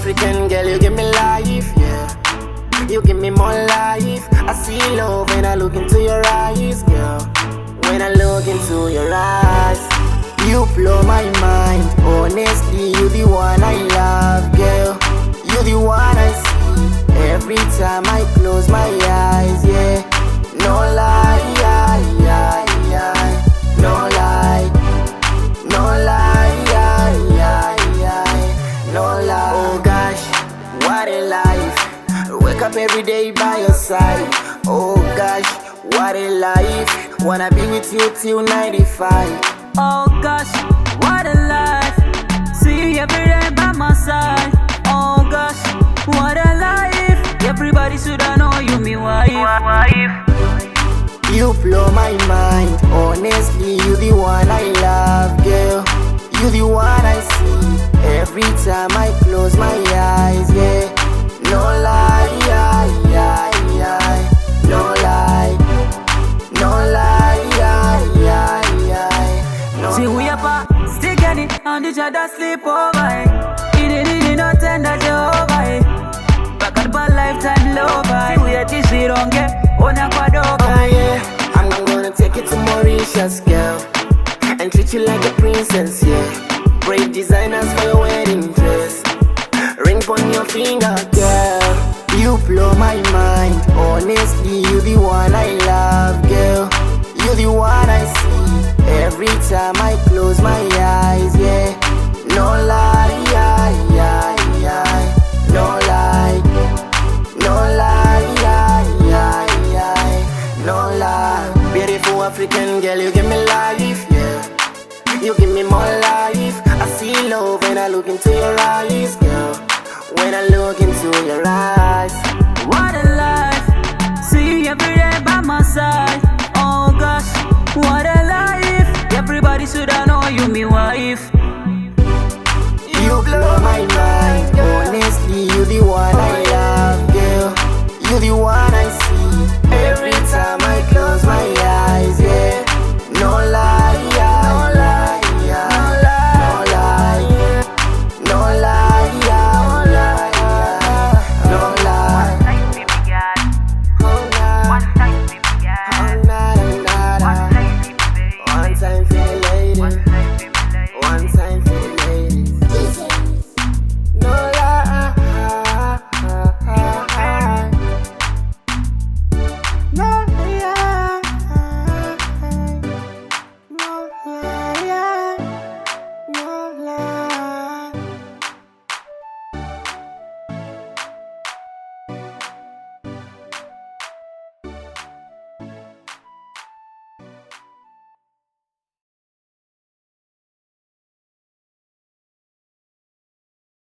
African girl, you give me life, yeah. You give me more life. I see love when I look into your eyes, girl. When I look into your eyes, you blow my mind. Honestly, you the one I love, girl. You the one I see every time I close my eyes, yeah. No lie, yeah, yeah, yeah. No lie, no lie, yeah, yeah, yeah. No lie. Oh gosh, what a life. Wake up every day by your side. Oh gosh, what a life. Wanna be with you till 95. Oh gosh, what a life. See you every day by my side. Oh gosh, what a life. Everybody shoulda know you me wife. You blow my mind. Honestly, you the one I love, girl. You the one I see every time I close my eyes, yeah. No lie, yeah, yeah, yeah. No lie, no lie, yeah, yeah, yeah. No See we apart, still get it on each other sleep over. It no tender Jehovah. Back at my lifetime lover. See we at this we don't get on a quadruple. Oh yeah, I'm gonna take you to Mauritius, girl, and treat you like a princess, yeah. Great designers for your wedding dress, ring on your finger, girl. You blow my mind. Honestly, you the one I love, girl. You the one I see every time I close my eyes, yeah. No lie, yeah, yeah, yeah. No lie, no lie, yeah, yeah, yeah. No lie. Beautiful African girl, you give me life, yeah. You give me more life. I see love when I look into your eyes, girl. When I look into your eyes. What a life. See you every day by my side. Oh gosh, what a life. Everybody shoulda know you me wife. You blow my mind. Honestly, you the one I love, girl. You the one I see every